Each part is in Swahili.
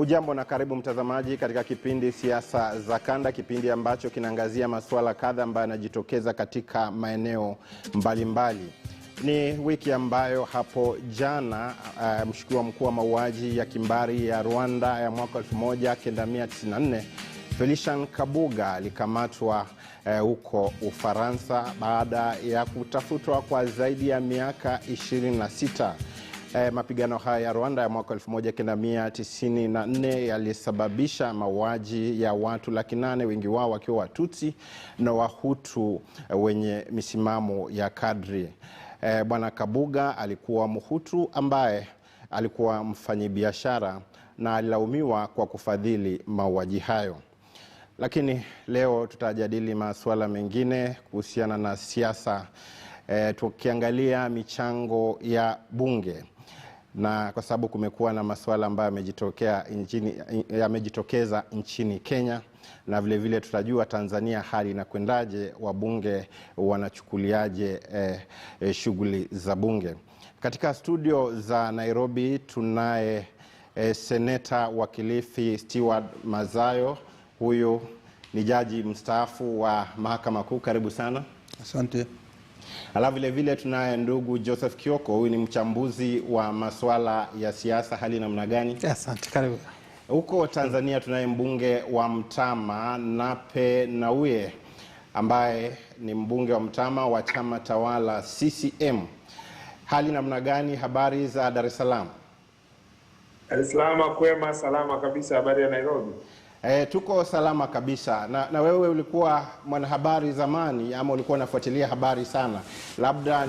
Hujambo na karibu mtazamaji katika kipindi Siasa za Kanda, kipindi ambacho kinaangazia masuala kadha ambayo yanajitokeza katika maeneo mbalimbali. Ni wiki ambayo hapo jana mshukiwa mkuu wa mauaji ya kimbari ya Rwanda ya mwaka 1994 Felician Kabuga alikamatwa huko Ufaransa baada ya kutafutwa kwa zaidi ya miaka 26. Mapigano haya ya Rwanda ya mwaka 1994 yalisababisha mauaji ya watu 800,000, wengi wao wakiwa Watutsi na Wahutu wenye misimamo ya kadri. Bwana Kabuga alikuwa Mhutu ambaye alikuwa mfanyabiashara na alilaumiwa kwa kufadhili mauaji hayo. Lakini leo tutajadili masuala mengine kuhusiana na siasa, tukiangalia michango ya bunge, na kwa sababu kumekuwa na masuala ambayo yamejitokeza nchini Kenya, na vile vile tutajua Tanzania hali inakwendaje, wabunge wanachukuliaje shughuli za bunge. Katika studio za Nairobi tunaye seneta wa Kilifi Stewart Mazayo. Huyu ni jaji mstaafu wa Mahakama Kuu. Karibu sana. Asante. Alafu vile vile tunaye ndugu Joseph Kioko. Huyu ni mchambuzi wa masuala ya siasa. Hali namna gani? Asante, karibu. Huko Tanzania tunaye mbunge wa Mtama Nape Nnauye ambaye ni mbunge wa Mtama wa chama tawala CCM. Hali namna gani? Habari za Dar es Salaam? Dar es Salaam kwema, salama kabisa. Habari ya Nairobi? Tuko salama kabisa. Na wewe ulikuwa mwanahabari zamani ama ulikuwa unafuatilia habari sana? Labda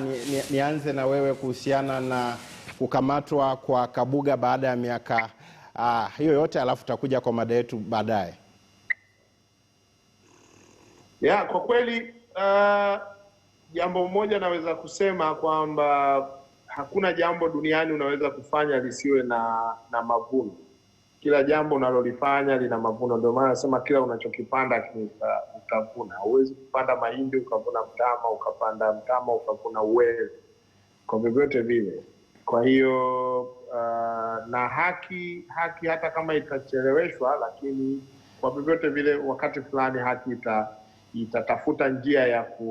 nianze na wewe kuhusiana na kukamatwa kwa Kabuga baada ya miaka hiyo yote, alafu tutakuja kwa mada yetu baadaye. Kwa kweli jambo moja naweza kusema kwamba hakuna jambo duniani unaweza kufanya lisiwe na mavuno. Kila jambo unalolifanya lina mavuno. Ndio maana nasema kila unachokipanda utavuna. Huwezi kupanda mahindi ukavuna mtama, ukapanda mtama ukavuna uwele, kwa vyovyote vile. Kwa hiyo na haki hata kama itacheleweshwa, lakini kwa vyovyote vile wakati fulani haki itatafuta njia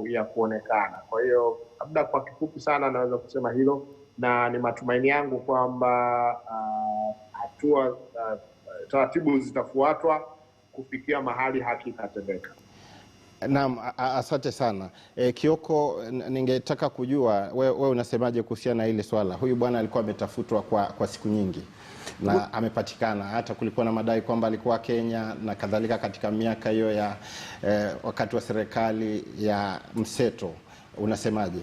ya kuonekana. Kwa hiyo labda kwa kifupi sana naweza kusema hilo, na ni matumaini yangu kwamba hatua taratibu zitafuatwa kufikia mahali haki itatendeka. Naam, asante sana. Kioko, ningetaka kujua wewe unasemaje kuhusiana na ile swala. Huyu bwana alikuwa ametafutwa kwa siku nyingi na amepatikana. Hata kulikuwa na madai kwamba alikuwa Kenya na kadhalika katika miaka hiyo ya wakati wa serikali ya mseto. Unasemaje?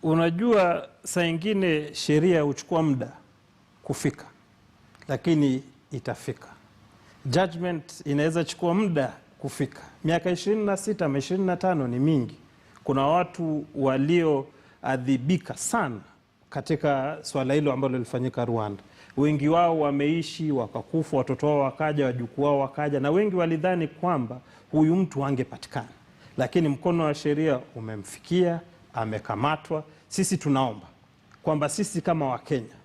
Unajua saa nyingine sheria huchukua muda kufika, lakini itafika. Judgment inaweza chukua muda kufika. Miaka 26 ama 25 ni mingi. Kuna watu walioadhibika sana katika swala hilo ambalo lilifanyika Rwanda. Wengi wao wameishi wakakufa, watoto wao wakaja, wajukuu wao wakaja, na wengi walidhani kwamba huyu mtu angepatikana. Lakini mkono wa sheria umemfikia, amekamatwa. Sisi tunaomba kwamba sisi kama Wakenya,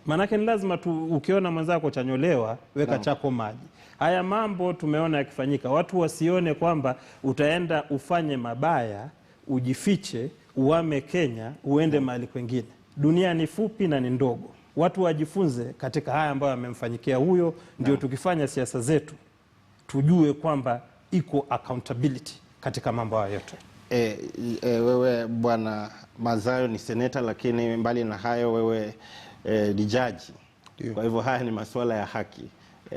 manake ni lazima ukiona mwenzako chanyolewa, weka chako maji. Haya mambo tumeona yakifanyika. Watu wasione kwamba utaenda ufanye mabaya, ujifiche, uame Kenya, uende mahali kwengine. Dunia ni fupi na ni ndogo. Watu wajifunze katika haya ambayo yamemfanyikia huyo, ndio tukifanya siasa zetu tujue kwamba iko accountability katika mambo hayo yote. Wewe bwana Mazayo ni seneta, lakini mbali na hayo wewe ni jaji. Kwa hivyo haya ni masuala ya haki.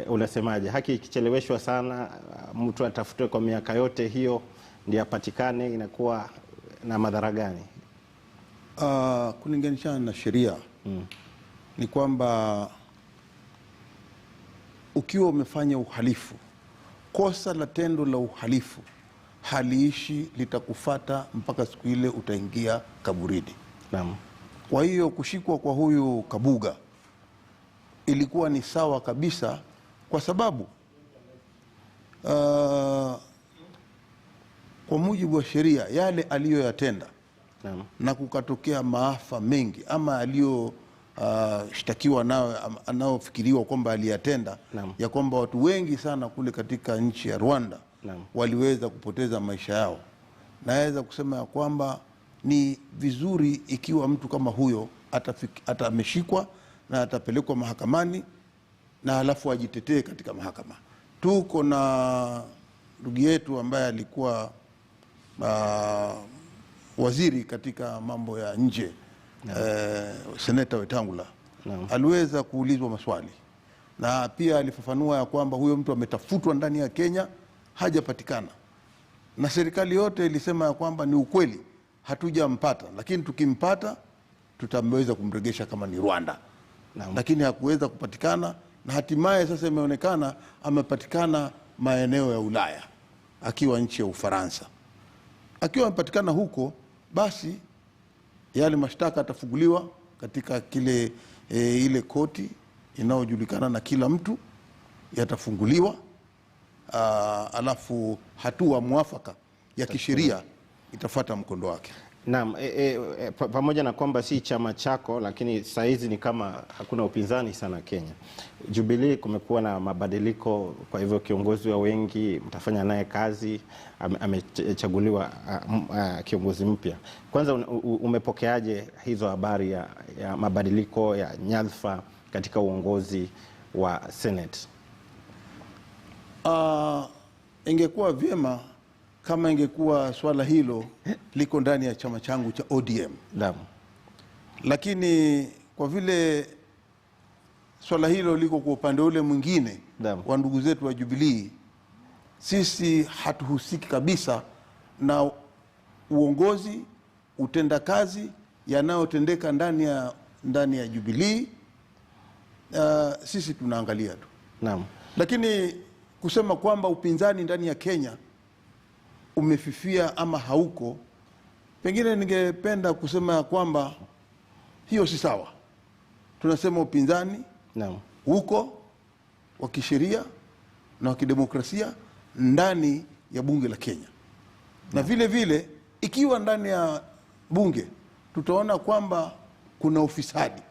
Unasemaje? Haki ikicheleweshwa sana, mtu atafutwe kwa miaka yote hiyo ndiye apatikane, inakuwa na madhara gani? Kulinganishana na sheria ni kwamba ukiwa umefanya uhalifu, kosa la tendo la uhalifu haliishi, litakufata mpaka siku ile utaingia kaburini. Naam. Kwa hiyo kushikwa kwa huyu Kabuga ilikuwa ni sawa kabisa, kwa sababu kwa mujibu wa sheria yale aliyoyatenda na kukatokea maafa mengi ama shtakiwa anaofikiriwa kwamba aliyatenda, ya kwamba watu wengi sana kule katika nchi ya Rwanda waliweza kupoteza maisha yao. Naweza kusema ya kwamba ni vizuri ikiwa mtu kama huyo ameshikwa na atapelekwa mahakamani na halafu ajitetee katika mahakama. Tuko na ndugu yetu ambaye alikuwa waziri katika mambo ya nje, Seneta Wetangula, aliweza kuulizwa maswali na pia alifafanua ya kwamba huyo mtu ametafutwa ndani ya Kenya, hajapatikana, na serikali yote ilisema ya kwamba ni ukweli, hatujampata, lakini tukimpata tutamweza kumregesha kama ni Rwanda. Lakini hakuweza kupatikana, na hatimaye sasa imeonekana amepatikana maeneo ya Ulaya, akiwa nchi ya Ufaransa. Akiwa amepatikana huko, basi yale mashtaka atafunguliwa katika ile koti inayojulikana na kila mtu, yatafunguliwa, alafu hatua mwafaka ya kisheria itafuata mkondo wake. Naam, pamoja na kwamba si chama chako, lakini saizi ni kama hakuna upinzani sana Kenya. Jubilee kumekuwa na mabadiliko, kwa hivyo kiongozi wa wengi mtafanya naye kazi, amechaguliwa kiongozi mpya. Kwanza umepokeaje hizo habari ya mabadiliko ya nyadhifa katika uongozi wa Senate? Ingekuwa vyema kama ingekuwa swala hilo liko ndani ya chama changu cha ODM. Lakini kwa vile swala hilo liko kwa upande ule mwingine wa ndugu zetu wa Jubilee, sisi hatuhusiki kabisa na uongozi, utendakazi yanayotendeka ndani ya Jubilee. Sisi tunaangalia tu. Lakini kusema kwamba upinzani ndani ya Kenya umefifia ama hauko, pengine ningependa kusema ya kwamba hiyo si sawa. Tunasema upinzani huko wa kisheria na wa kidemokrasia ndani ya bunge la Kenya. Na vile vile ikiwa ndani ya bunge tutaona kwamba kuna ufisadi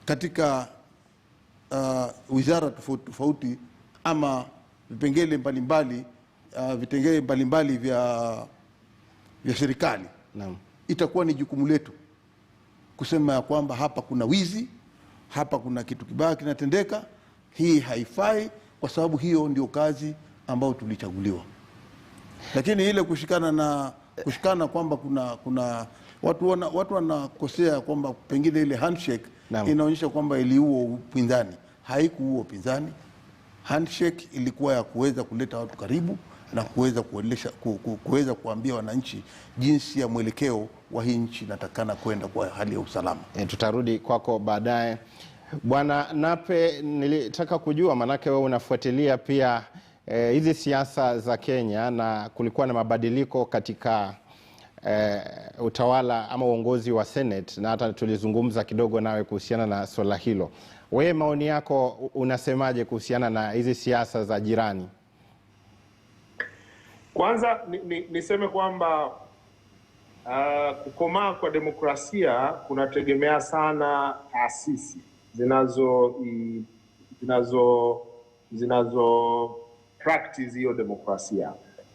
katika wizara tofauti tofauti ama vipengele mbalimbali vya serikali, itakuwa ni jukumu letu kusema ya kwamba hapa kuna wizi, hapa kuna kitu kibaya kinatendeka, hii haifai, kwa sababu hiyo ndio kazi ambayo tulichaguliwa. Lakini ile kushikana kwamba kuna watu wanakosea kwamba pengine ile handshake inaonyesha kwamba iliua upinzani. Haikuua upinzani. Handshake ilikuwa ya kuweza kuleta watu karibu na kuweza kuambia wananchi jinsi ya mwelekeo wa hii nchi natakana kwenda kwa hali ya usalama. Tutarudi kwako baadaye. Bwana Nape, nilitaka kujua, manake wewe unafuatilia pia hizi siasa za Kenya, na kulikuwa na mabadiliko katika utawala ama uongozi wa Senate, na hata tulizungumza kidogo nawe kuhusiana na swala hilo. Wewe maoni yako unasemaje kuhusiana na hizi siasa za jirani? Kwanza niseme kwamba kukomaa kwa demokrasia kunategemea sana taasisi zinazo practice hiyo demokrasia,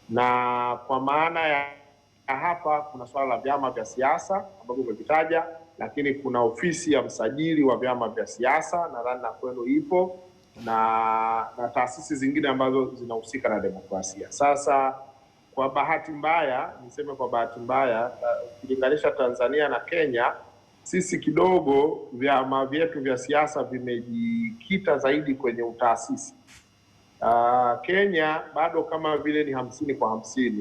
na kwa maana ya hapa kuna swala la vyama vya siasa ambapo umevitaja, lakini kuna ofisi ya msajili wa vyama vya siasa, nadhani na kwenu ipo, na taasisi zingine ambazo zinahusika na demokrasia. Sasa kwa bahati mbaya, ukilinganisha Tanzania na Kenya, sisi kidogo vyama vyetu vya siasa vimejikita zaidi kwenye utaasisi. Kenya bado kama vile ni 50-50.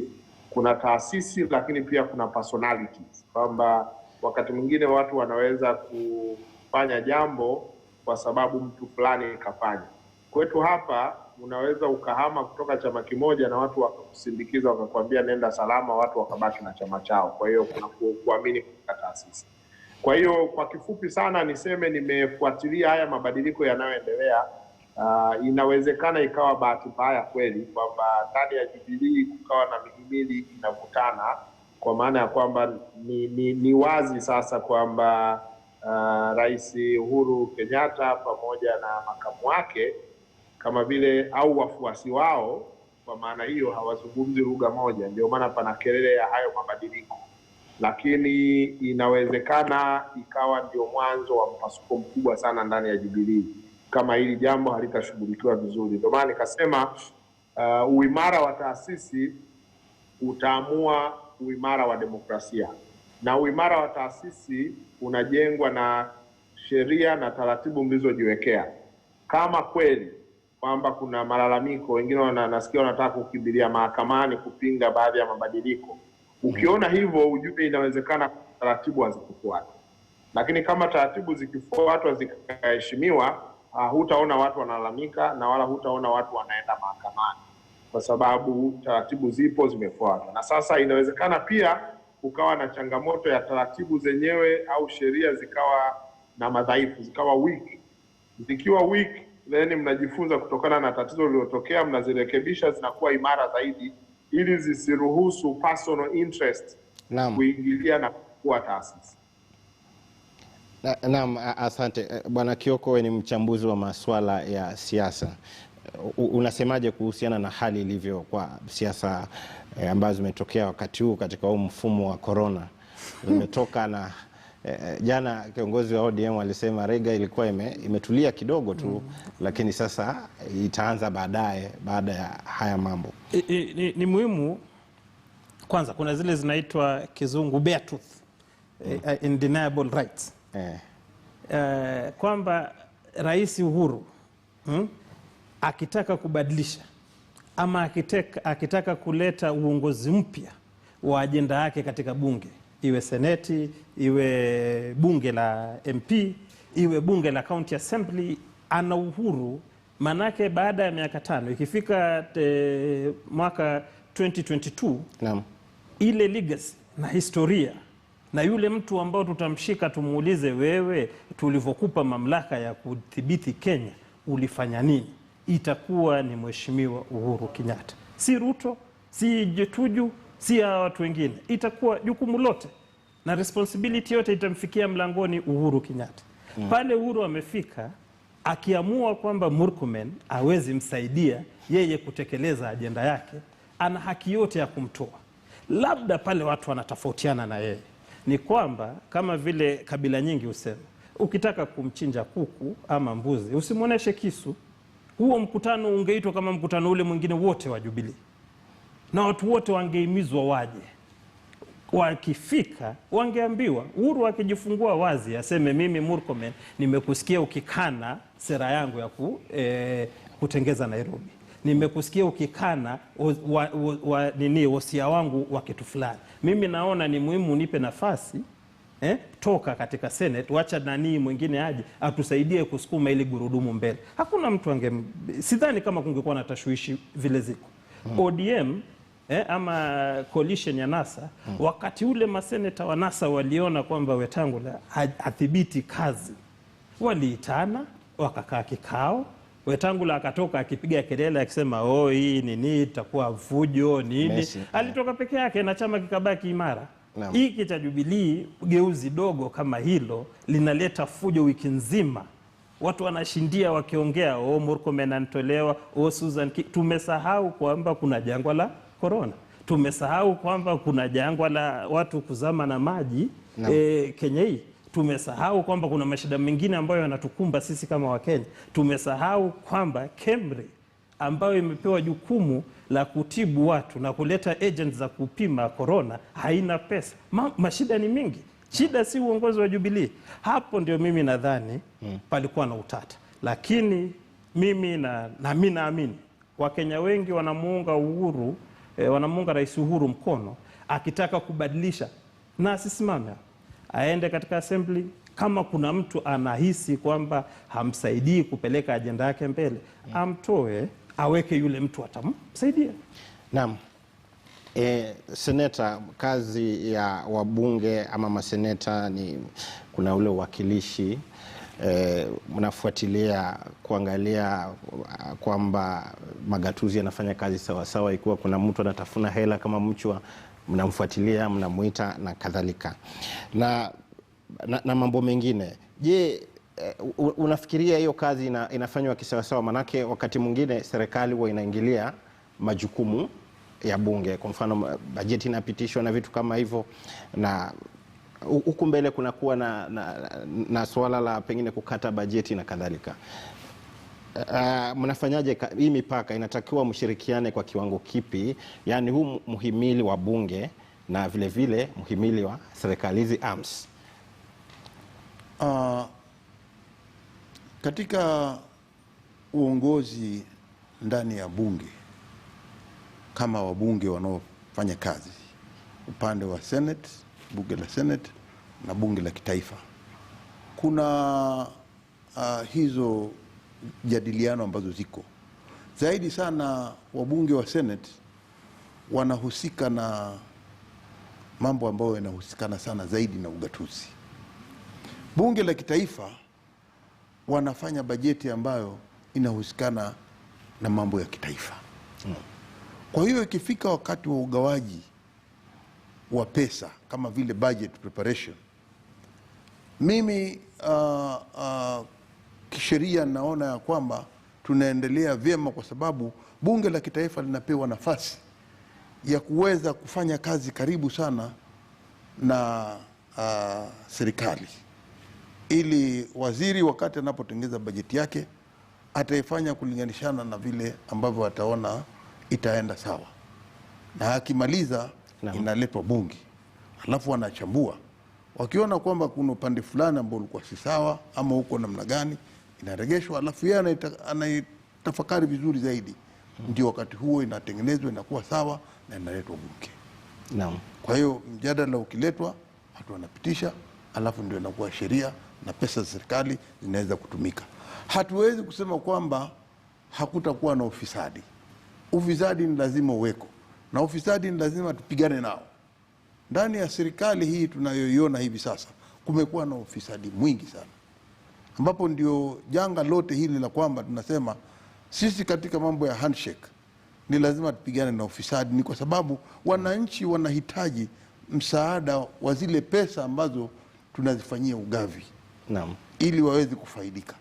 Kuna taasisi lakini pia kuna personalities, kwamba wakati mwingine watu wanaweza kufanya jambo kwa sababu mtu fulani kafanya. Kwetu hapa unaweza ukahama kutoka chama kimoja na watu wakakusindikiza wakakwambia nenda salama, watu wakabaki na chama chao. Kwa hiyo kuna kuamini katika taasisi. Kwa hiyo kwa kifupi sana niseme nimefuatilia haya mabadiliko yanayoendelea. Inawezekana ikawa bahati mbaya kweli kwamba ndani ya Jubilee kukawa na mihimili inavutana, kwa maana ya kwamba ni wazi sasa kwamba Rais Uhuru Kenyatta pamoja na makamu wake kama vile au wafuasi wao, kwa maana hiyo hawazungumzi lugha moja, ndio maana pana kelele ya hayo mabadiliko. Lakini inawezekana ikawa ndio mwanzo wa mpasuko mkubwa sana ndani ya Jubilee kama hili jambo halitashughulikiwa vizuri. Ndio maana nikasema uimara wa taasisi utaamua uimara wa demokrasia, na uimara wa taasisi unajengwa na sheria na taratibu mlizojiwekea. Kama kweli kwamba kuna malalamiko, wengine nasikia wanataka kukimbilia mahakamani kupinga baadhi ya mabadiliko, ukiona hivyo ujue inawezekana taratibu hazikufuatwa. Lakini kama taratibu zikifuatwa zikaheshimiwa, hutaona watu wanalalamika na wala hutaona watu wanaenda mahakamani, kwa sababu taratibu zipo, zimefuatwa. Na sasa inawezekana pia ukawa na changamoto ya taratibu zenyewe au sheria zikawa na madhaifu, zikawa weak. Zikiwa weak, then mnajifunza kutokana na tatizo lililotokea, mnazirekebisha, zinakuwa imara zaidi, ili zisiruhusu personal interest kuingilia na kukua taasisi. Naam, asante Bwana Kioko, wewe ni mchambuzi wa masuala ya siasa. Unasemaje kuhusiana na hali ilivyo kwa siasa ambazo zimetokea wakati huu katika huu mfumo wa corona? Imetoka na jana kiongozi wa ODM alisema rega ilikuwa imetulia kidogo tu, lakini sasa itaanza baadaye baada ya haya mambo. Ni muhimu kwanza, kuna zile zinaitwa kizungu bare truth, undeniable rights, kwamba Rais Uhuru akitaka kubadilisha ama akitaka kuleta uongozi mpya wa ajenda yake katika bunge, iwe seneti, iwe bunge la MP, iwe bunge la county assembly, ana uhuru. Manake baada ya miaka 5 ikifika mwaka 2022, ile legacy na historia na yule mtu ambao tutamshika tumuulize, wewe tulivyokupa mamlaka ya kudhibiti Kenya ulifanya nini, itakuwa ni Mheshimiwa Uhuru Kenyatta, si Ruto, si Jetuju, si watu wengine. Itakuwa jukumu lote na responsibility yote itamfikia mlangoni Uhuru Kenyatta. Pale Uhuru amefika, akiamua kwamba Murkomen hawezi msaidia yeye kutekeleza ajenda yake, ana haki yote ya kumtoa. Labda pale watu wanatofautiana na yeye ni kwamba, kama vile kabila nyingi husema, ukitaka kumchinja kuku ama mbuzi usimuoneshe kisu. Huo mkutano ungeitwa kama mkutano ule mwingine wote wa Jubilee, na watu wote wangehimizwa waje. Wakifika wangeambiwa, Uhuru akijifungua wazi aseme, mimi Murkomen nimekusikia ukikana sera yangu ya kutengeza Nairobi, nimekusikia ukikana wasia wangu wa kitu fulani, mimi naona ni muhimu unipe nafasi, toka katika Senate, wacha nani mwingine aje atusaidie kusukuma ili gurudumu mbele. Hakuna mtu sidhani kama kungekuwa na tashwishi vile ziko. ODM ama coalition ya NASA, wakati ule maseneta wa NASA waliona kwamba Wetangula hathibiti kazi, waliitana wakakaa kikao. Wetangula akatoka akipiga kelele akisema, hii nini itakuwa vujo nini. Alitoka peke yake na chama kikabaki imara. Hiki cha Jubilee, geuzi dogo kama hilo linaleta fujo wiki nzima. Watu wanashindia wakiongea, Murkomen anatolewa, Susan. Tumesahau kwamba kuna jangwa la corona. Tumesahau kwamba kuna jangwa la watu kuzama na maji Kenya hii. Tumesahau kwamba kuna mashida mengine ambayo yanatukumba sisi kama Wakenya. Tumesahau kwamba KEMRI ambayo imepewa jukumu la kutibu watu na kuleta agents za kupima corona haina pesa. Mashida ni mingi. Shida si uongozi wa Jubilee. Hapo ndio mimi nadhani palikuwa na utata. Lakini mimi naamini Wakenya wengi wanamuunga Uhuru, wanamuunga Rais Uhuru mkono akitaka kubadilisha, na asisimame aende katika assembly. Kama kuna mtu anahisi kwamba hamsaidii kupeleka ajenda yake mbele, amtoe, aweke yule mtu atamsaidia. Naam. Seneta, kazi ya wabunge ama maseneta ni kuna ule uwakilishi, mnafuatilia kuangalia kwamba magatuzi yanafanya kazi sawa sawa. Ikiwa kuna mtu anatafuna hela kama mchwa, mnamfuatilia, mnamuita na kadhalika. Na na mambo mengine. Je, unafikiria hiyo kazi inafanywa kisawasawa? Manake wakati mwingine serikali huwa inaingilia majukumu ya bunge, kwa mfano bajeti inapitishwa na vitu kama hivyo, na huku mbele kunakuwa na swala la pengine kukata bajeti na kadhalika. Mnafanyaje hii mipaka? Inatakiwa mshirikiane kwa kiwango kipi, yani huu muhimili wa bunge na vile vile muhimili wa serikali hizi arms? Katika uongozi ndani ya bunge, kama wabunge wanaofanya kazi upande wa Senate, bunge la Senate na bunge la kitaifa, kuna hizo jadiliano ambazo ziko zaidi sana. Wabunge wa Senate wanahusika na mambo ambayo yanahusikana sana zaidi na ugatuzi. Bunge la kitaifa wanafanya bajeti ambayo inahusikana na mambo ya kitaifa. Kwa hiyo ikifika wakati wa ugawaji wa pesa kama vile budget preparation, mimi kisheria naona ya kwamba tunaendelea vyema, kwa sababu bunge la kitaifa linapewa nafasi ya kuweza kufanya kazi karibu sana na serikali, ili waziri wakati anapotengeza bajeti yake ataifanya kulinganishana na vile ambavyo ataona itaenda sawa, na akimaliza inaletwa bunge, alafu wanachambua. Wakiona kwamba kuna upande fulani ambao ulikuwa si sawa ama uko namna gani, inaregeshwa, alafu yeye anaitafakari vizuri zaidi. Ndio wakati huo inatengenezwa, inakuwa sawa na inaletwa bunge. Naam. Kwa hiyo mjadala ukiletwa, watu wanapitisha, alafu ndio inakuwa sheria na pesa za serikali zinaweza kutumika. Hatuwezi kusema kwamba hakutakuwa na ufisadi. Ufisadi ni lazima uweko, na ufisadi ni lazima tupigane nao. Ndani ya serikali hii tunayoiona hivi sasa kumekuwa na ufisadi mwingi sana, ambapo ndio janga lote hili la kwamba tunasema sisi katika mambo ya handshake ni lazima tupigane na ufisadi. Ni kwa sababu wananchi wanahitaji msaada wa zile pesa ambazo tunazifanyia ugavi. Naam. Ili waweze kufaidika.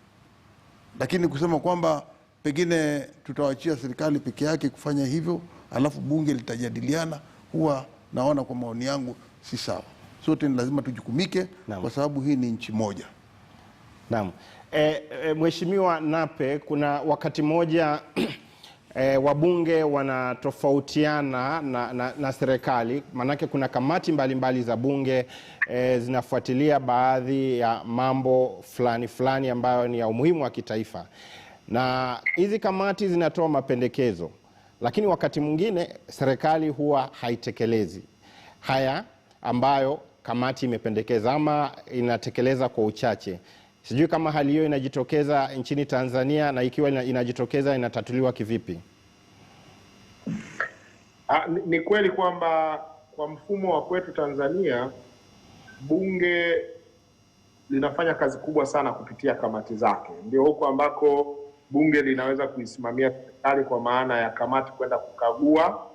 Lakini kusema kwamba pengine tutawachia serikali peke yake kufanya hivyo alafu bunge litajadiliana, huwa naona kwa maoni yangu si sawa. Sote ni lazima tujukumike. Naam. Kwa sababu hii ni nchi moja. Naam. Mheshimiwa Nape, kuna wakati moja wabunge wanatofautiana na serikali, manake kuna kamati mbalimbali za bunge zinafuatilia baadhi ya mambo fulani ambayo ni ya umuhimu wa kitaifa, na hizi kamati zinatoa mapendekezo, lakini wakati mwingine serikali huwa haitekelezi haya ambayo kamati imependekeza, ama inatekeleza kwa uchache. Sijui kama hali hiyo inajitokeza nchini Tanzania, na ikiwa inajitokeza inatatuliwa kivipi? Ni kweli kwamba kwa mfumo wa kwetu Tanzania bunge linafanya kazi kubwa sana kupitia kamati zake. Ndio huko ambako bunge linaweza kuisimamia serikali, kwa maana ya kamati kwenda kukagua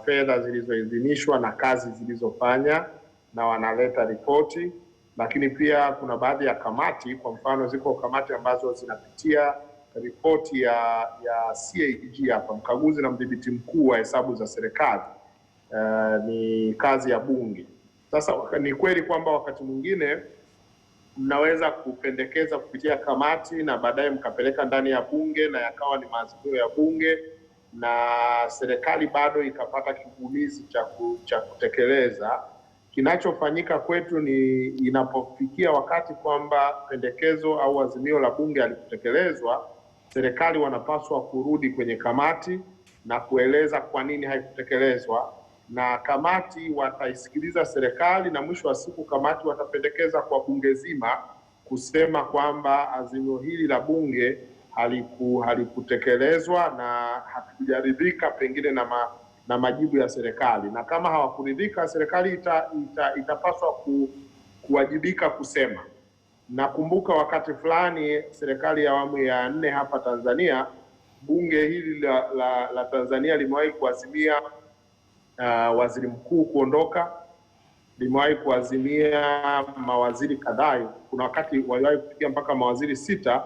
fedha zilizoidhinishwa na kazi zilizofanya, na wanaleta ripoti. Lakini pia kuna baadhi ya kamati, kwa mfano ziko kamati ambazo zinapitia ripoti ya CAG hapa, mkaguzi na mdhibiti mkuu wa hesabu za serikali. Ni kazi ya bunge. Sasa ni kweli kwamba wakati mwingine mnaweza kupendekeza kupitia kamati na baadaye mkapeleka ndani ya bunge na yakawa ni maazimio ya bunge, na serikali bado ikapata kigumizi cha kutekeleza. Kinachofanyika kwetu ni inapofikia wakati kwamba pendekezo au azimio la bunge halikutekelezwa, serikali wanapaswa kurudi kwenye kamati na kueleza kwa nini haikutekelezwa, na kamati wataisikiliza serikali, na mwisho wa siku kamati watapendekeza kwa bunge zima kusema kwamba azimio hili la bunge halikutekelezwa na hatujaridhika pengine na majibu ya serikali. Na kama hawakuridhika, serikali itapaswa kuwajibika kusema. Nakumbuka wakati fulani serikali ya awamu ya 4 hapa Tanzania, bunge hili la Tanzania limewahi kuazimia waziri mkuu kuondoka, limewahi kuazimia mawaziri kadhaa. Kuna wakati waliwahi kufikia mpaka mawaziri 6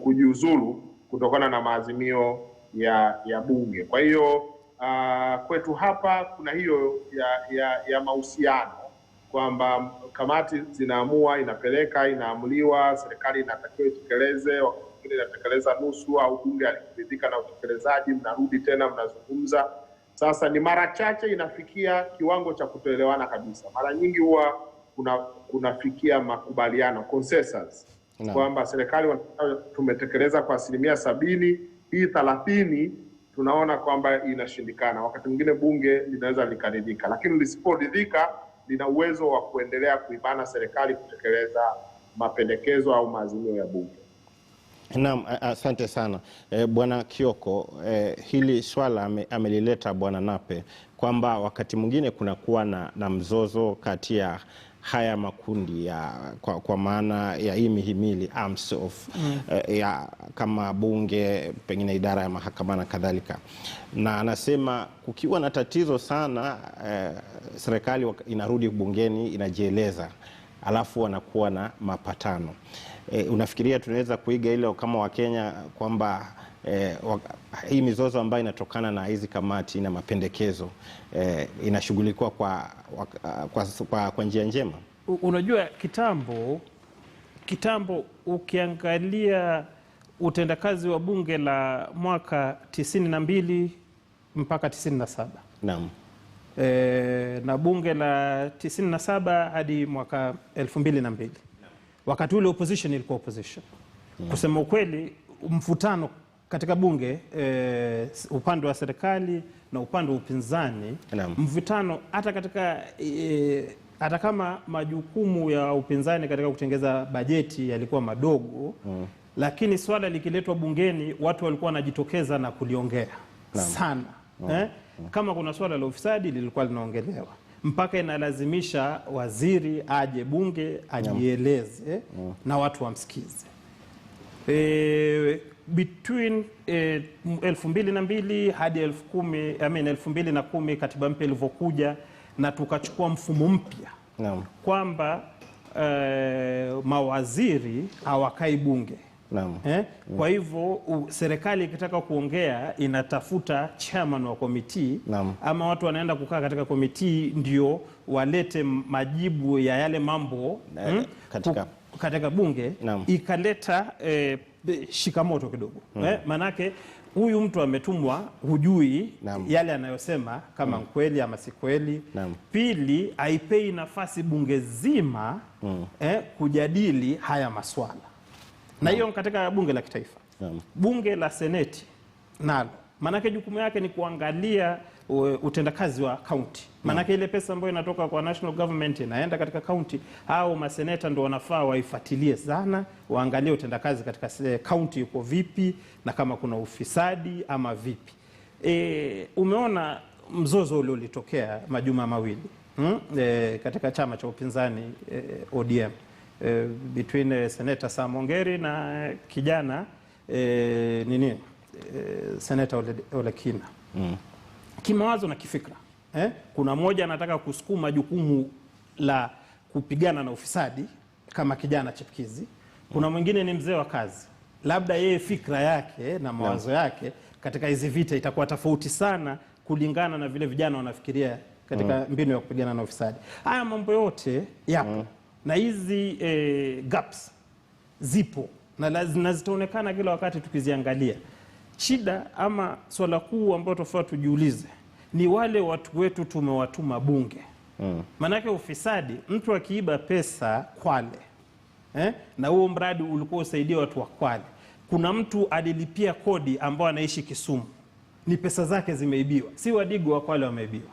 kujiuzulu kutokana na maazimio ya bunge. Kwa hiyo kwetu hapa kuna hiyo ya mahusiano kwamba kamati zinaamua, inapeleka, inaamuliwa, serikali inatakiwa itekeleze, wakati mwingine inatekeleza nusu au bunge aliridhika na utekelezaji, mnarudi tena mnazungumza. Sasa ni mara chache inafikia kiwango cha kutoelewana kabisa. Mara nyingi huwa kunafikia makubaliano, consensus, kwamba serikali tumetekeleza kwa 70%, hii 30 tunaona kwamba inashindikana. Wakati mwingine bunge linaweza likaridhika, lakini lisiporidhika lina uwezo wa kuendelea kuibana serikali kutekeleza mapendekezo au maazimio ya bunge. Naam, asante sana Bwana Kioko. Hili swala amelileta Bwana Nape kwamba wakati mwingine kunakuwa na mzozo kati ya haya makundi kwa maana ya hii mihimili arms of ya kama bunge, pengine idara ya mahakama na kadhalika, na anasema kukiwa na tatizo sana serikali inarudi bungeni inajieleza, alafu wanakuwa na mapatano. Unafikiria tunaweza kuiga ile kama Wakenya kwamba hii mizozo ambayo inatokana na hizi kamati na mapendekezo inashughulikiwa kwa njia njema? Unajua, kitambo ukiangalia utendakazi wa bunge la mwaka 92 mpaka 97. Naam. Na bunge la 97 hadi mwaka 2002. Wakati ule opposition ilikuwa opposition. Kusema ukweli, mvutano katika bunge upande wa serikali na upande wa upinzani, mvutano hata kama majukumu ya upinzani katika kutengeza bajeti yalikuwa madogo, lakini swala likiletwa bungeni watu walikuwa wanajitokeza na kuliongea sana. Kama kuna swala la ufisadi lilikuwa linaongelewa mpaka inalazimisha waziri aje bunge ajieleze na watu wamsikize. Between 2002 hadi 2010 katiba mpya ilivyokuja na tukachukua mfumo mpya kwamba mawaziri hawakai bunge. Kwa hivyo serikali ikitaka kuongea inatafuta chairman wa komiti, ama watu wanaenda kukaa katika komiti ndio walete majibu ya yale mambo katika bunge. Ikaleta shikamoto kidogo. Manake huyu mtu ametumwa, hujui yale anayosema kama kweli ama si kweli. Pili, haipei nafasi bunge zima kujadili haya maswala. Na hiyo katika bunge la kitaifa. Bunge la seneti nalo, manake jukumu yake ni kuangalia utendakazi wa county. Manake ile pesa ambayo inatoka kwa national government inaenda katika county, au maseneta ndio wanafaa waifuatilie sana, waangalie utendakazi katika county uko vipi na kama kuna ufisadi ama vipi. Umeona mzozo ule ulitokea majuma mawili katika chama cha upinzani ODM, between Senator Sam Ongeri na kijana Senator Ole Kina. Kimawazo na kifikra. Kuna mmoja anataka kusukuma jukumu la kupigana na ufisadi kama kijana chipukizi. Kuna mwingine ni mzee wa kazi. Labda yeye fikra yake na mawazo yake katika hizi vita itakuwa tofauti sana kulingana na vile vijana wanafikiria katika mbinu ya kupigana na ufisadi. Haya mambo yote yapo. Na hizi gaps zipo na zitaonekana kila wakati tukiziangalia. Shida ama swala kuu ambalo tofaa tujiulize ni wale watu wetu tumewatuma bunge. Manake ufisadi, mtu akiiba pesa Kwale na huo mradi ulikuwa usaidia watu wa Kwale, kuna mtu alilipia kodi ambao anaishi Kisumu, ni pesa zake zimeibiwa, si Wadigo wa Kwale wameibiwa.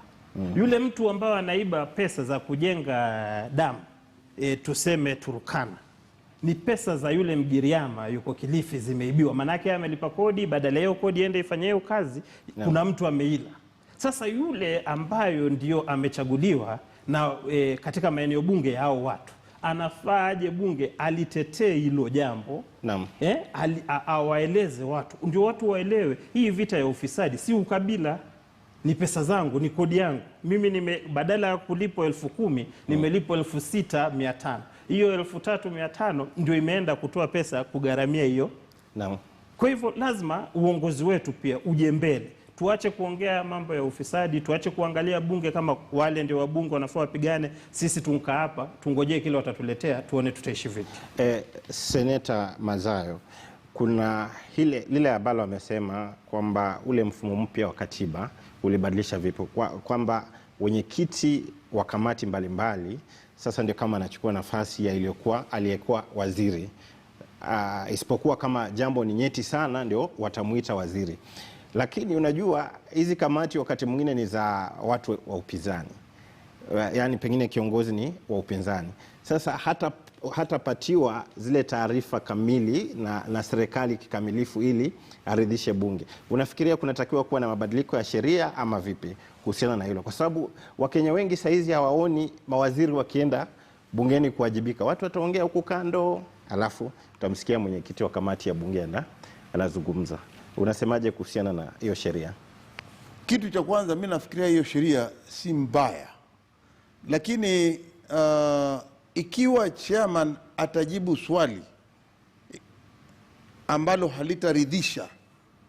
Yule mtu ambao anaiba pesa za kujenga damu tuseme Turkana, ni pesa za yule Mgiriama yuko Kilifi zimeibiwa, manake amelipa kodi, badala hiyo kodi ende ifanye hiyo kazi, kuna mtu ameila. Sasa yule ambayo ndio amechaguliwa na katika maeneo bunge hao watu, anafaa aje bunge alitetee hilo jambo, awaeleze watu, ndio watu waelewe hii vita ya ufisadi si ukabila. ni pesa zangu, ni kodi yangu. Mimi badala ya kulipwa 10,000 nimelipwa 6,500. Hiyo 3,500 ndio imeenda kutoa pesa kugharamia hiyo. Naam. Kwa hivyo lazima uongozi wetu pia uje mbele. Tuache kuongea mambo ya ufisadi, tuache kuangalia bunge kama wale ndio wabunge wanafaa wapigane. Sisi tunka hapa, tungojee kile watatuletea, tuone tutaishi vipi. Seneta Mazayo, kuna lile ambalo amesema kwamba ule mfumo mpya wa katiba ulibadilisha vipi, kwamba wenyekiti wa kamati mbalimbali sasa ndio kama anachukua nafasi ya aliyekuwa waziri. Isipokuwa kama jambo ni nyeti sana ndio watamuita waziri. Lakini unajua hizi kamati wakati mwingine ni za watu wa upinzani, yaani pengine kiongozi ni wa upinzani. Sasa hatapatiwa zile taarifa kamili na serikali kikamilifu ili aridhishe bunge. Unafikiria kunatakiwa kuwa na mabadiliko ya sheria ama vipi kuhusiana na hilo? Kwa sababu Wakenya wengi saizi hawaoni mawaziri wakienda bungeni kuwajibika. Watu wataongea huku kando, alafu utamsikia mwenyekiti wa kamati ya bunge anazungumza. Unasemaje kuhusiana na hiyo sheria? Kitu cha kwanza, mimi nafikiria hiyo sheria si mbaya, lakini ikiwa chairman atajibu swali ambalo halitaridhisha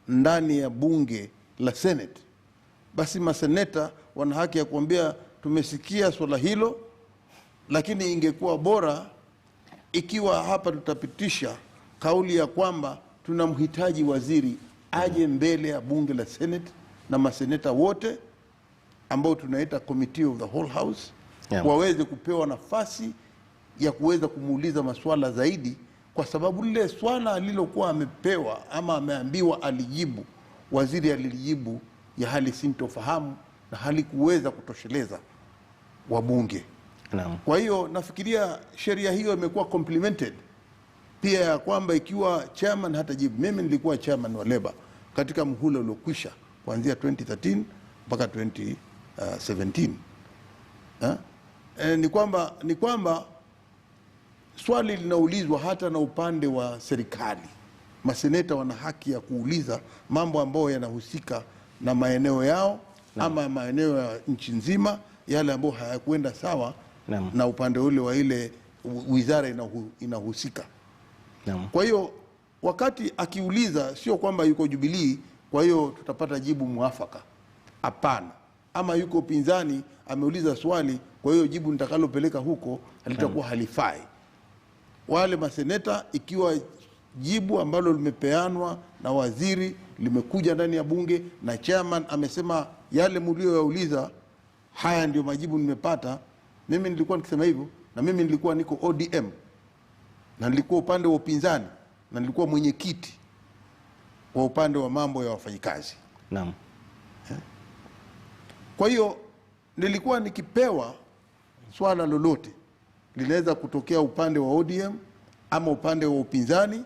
ndani ya bunge la Senate, basi maseneta wana haki ya kuambia tumesikia swala hilo, lakini ingekuwa bora ikiwa hapa tutapitisha kauli ya kwamba tunamhitaji waziri aje mbele ya bunge la Senate na maseneta wote ambao tunaita committee of the whole house, waweze kupewa nafasi ya kuweza kumuuliza maswala zaidi, kwa sababu lile swala alilokuwa amepewa ama ameambiwa alijibu, waziri alijibu ya hali sintofahamu na halikuweza kutosheleza wabunge. Kwa hiyo nafikiria sheria hiyo imekuwa complemented pia ya kwamba ikiwa chairman hatajibu. Mimi nilikuwa chairman wa Labour katika muhula uliokwisha kuanzia 2013 mpaka 2017. Ni kwamba swali linaulizwa hata na upande wa serikali. Maseneta wana haki ya kuuliza mambo ambayo yanahusika na maeneo yao ama maeneo ya nchi nzima, yale ambayo hayakwenda sawa na upande ule wa ile wizara inahusika. Kwa hiyo wakati akiuliza, sio kwamba yuko Jubilee kwa hiyo tutapata jibu mwafaka. Hapana. Ama yuko upinzani ameuliza swali, kwa hiyo jibu nitakalopeleka huko halitakuwa halifai. Wale maseneta, ikiwa jibu ambalo limepeanwa na waziri limekuja ndani ya bunge na chairman amesema yale mlioyauliza haya ndio majibu nimepata, mimi nilikuwa nikisema hivyo, na mimi nilikuwa niko ODM na nilikuwa upande wa upinzani na nilikuwa mwenyekiti wa upande wa mambo ya wafanyikazi. Naam. Kwa hiyo nilikuwa nikipewa swala lolote linaweza kutokea upande wa ODM ama upande wa upinzani,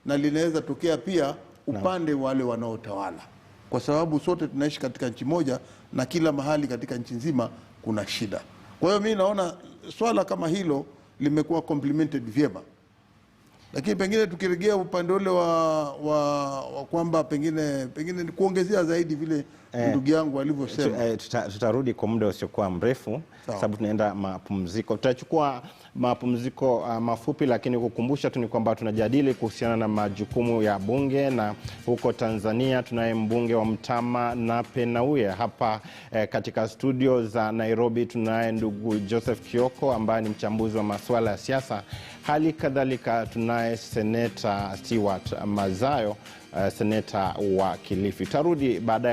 na linaweza tokea pia upande wale wanaotawala, kwa sababu sote tunaishi katika nchi moja na kila mahali katika nchi nzima kuna shida. Kwa hiyo mimi naona swala kama hilo limekuwa complemented vyema. Lakini pengine tukirejea upande ule wa kwamba pengine kuongezea zaidi vile ndugu yangu alivyosema, tutarudi kwa muda usiokuwa mrefu sababu tunaenda mapumziko. Tutachukua mapumziko mafupi, lakini kukumbusha tu ni kwamba tunajadili kuhusiana na majukumu ya bunge, na huko Tanzania tunaye mbunge wa Mtama Nape Nnauye. Hapa katika studio za Nairobi tunaye ndugu Joseph Kioko ambaye ni mchambuzi wa masuala ya siasa. Hali kadhalika tunaye Seneta Stewart Mazayo, seneta wa Kilifi. Tarudi baadaye.